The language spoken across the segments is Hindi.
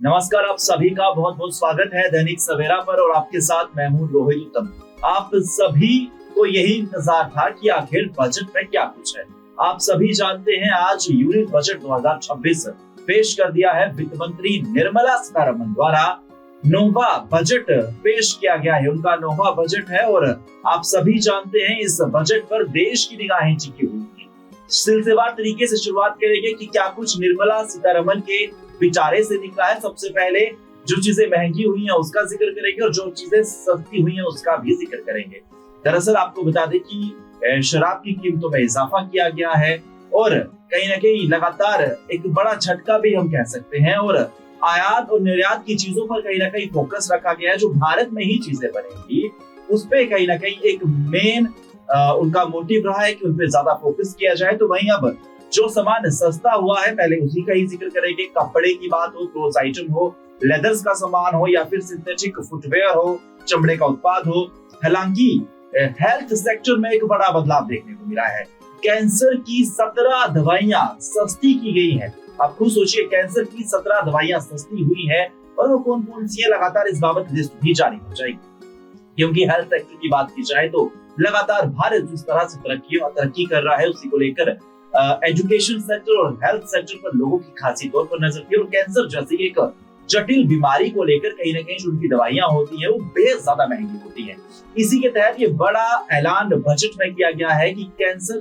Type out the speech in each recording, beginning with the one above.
नमस्कार, आप सभी का बहुत बहुत स्वागत है दैनिक सवेरा पर और आपके साथ मैं हूं रोहित उत्तम। आप सभी को यही इंतजार था कि आखिर बजट में क्या कुछ है। आप सभी जानते हैं आज यूनियन बजट 2026 पेश कर दिया है। वित्त मंत्री निर्मला सीतारमण द्वारा 9वां बजट पेश किया गया है। उनका 9वां बजट है और आप सभी जानते हैं इस बजट पर देश की निगाहें टिकी हुई हैं। सिलसिलेवार तरीके से शुरुआत करेंगे कि क्या कुछ निर्मला सीतारमण के विचारे से निकला है। सबसे पहले जो चीजें महंगी हुई हैं उसका जिक्र करेंगे और जो चीजें सस्ती हुई हैं उसका भी जिक्र करेंगे। दरअसल आपको बता दें कि शराब की कीमतों में इजाफा किया गया है और कहीं ना कहीं लगातार एक बड़ा झटका भी हम कह सकते हैं और आयात और निर्यात की चीजों पर कहीं ना कहीं फोकस रखा गया है। जो भारत में ही चीजें बनेंगी उस पे कहीं ना कहीं एक मेन उनका मोटिव रहा है कि उन पे ज्यादा फोकस किया जाए। तो वहीं अब जो सामान सस्ता हुआ है पहले उसी का ही जिक्र करेंगे। कपड़े की बात हो, क्लोथ आइटम हो, लेदर्स का सामान हो या फिर सिंथेटिक फुटवेयर हो, चमड़े का उत्पाद हो। हालांकि हेल्थ सेक्टर में एक बड़ा बदलाव देखने को मिला है। कैंसर की 17 दवाइयां सस्ती की गई है। आप खुद सोचिए, कैंसर की 17 दवाइयां सस्ती हुई है और वो कौन कौन सी है, लगातार इस बाबत लिस्ट भी जारी हो जाएगी। क्योंकि हेल्थ सेक्टर की बात की जाए तो लगातार भारत जिस तरह से तरक्की कर रहा है उसी को लेकर एजुकेशन सेक्टर और हेल्थ सेक्टर पर लोगों की खासी तौर पर नजर थी और कैंसर जैसी एक जटिल बीमारी को लेकर कहीं ना कहीं जो उनकी दवाइयां होती है वो बेहद ज्यादा महंगी होती है। इसी के तहत ये बड़ा ऐलान बजट में किया गया है कि कैंसर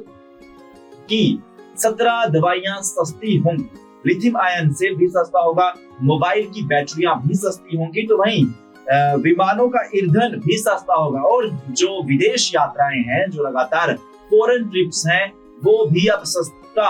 की 17 दवाइयां सस्ती होंगी। लिथियम आयन से भी सस्ता होगा, मोबाइल की बैटरियां भी सस्ती होंगी, तो वहीं विमानों का ईंधन भी सस्ता होगा और जो विदेश यात्राएं हैं, जो लगातार फॉरेन ट्रिप्स हैं, वो भी अब सस्ता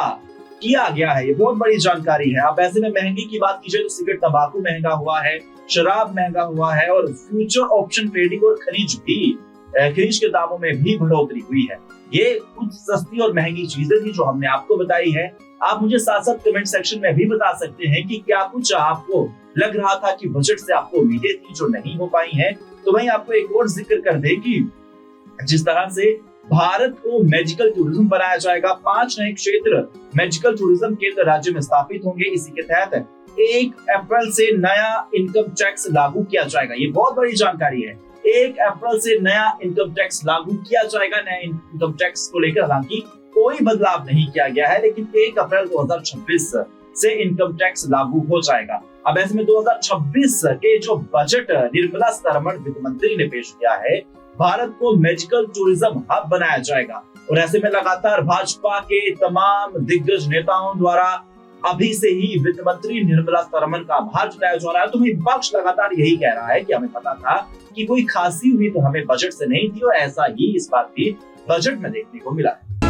किया गया है। ये बहुत बड़ी जानकारी है। अब ऐसे में महंगी की बात की जाए तो सिगरेट, तंबाकू महंगा हुआ है, शराब महंगा हुआ है और फ्यूचर ऑप्शन ट्रेडिंग और खनिज के दामों में भी बढ़ोतरी हुई है। ये कुछ सस्ती और महंगी चीजें थी जो हमने आपको बताई है। आप मुझे साथ साथ कमेंट सेक्शन में भी बता सकते हैं कि क्या कुछ आपको लग रहा था कि बजट से आपको उम्मीदें थी जो नहीं हो पाई हैं। तो वहीं आपको एक और जिक्र कर दे कि जिस तरह से भारत को मेडिकल टूरिज्म बनाया जाएगा, 5 नए क्षेत्र मेडिकल टूरिज्म के राज्य में स्थापित होंगे। इसी के तहत 1 अप्रैल से नया इनकम टैक्स लागू किया जाएगा। ये बहुत बड़ी जानकारी है। 1 अप्रैल से नया इनकम टैक्स लागू किया जाएगा। नया इनकम टैक्स को लेकर हालांकि कोई बदलाव नहीं किया गया है, लेकिन 1 अप्रैल 2026 से इनकम टैक्स लागू हो जाएगा। अब ऐसे में 2026 के जो बजट निर्मला सीतारमण वित्त मंत्री ने पेश किया है, भारत को मेडिकल टूरिज्म हब बनाया जाएगा और ऐसे में लगातार भाजपा के तमाम दिग्गज नेताओं द्वारा अभी से ही वित्त मंत्री निर्मला सीतारमण का आभार जताया जा रहा है। तो विपक्ष लगातार यही कह रहा है कि हमें पता था कि कोई खासी हुई तो हमें बजट से नहीं थी और ऐसा ही इस बार भी बजट में देखने को मिला है।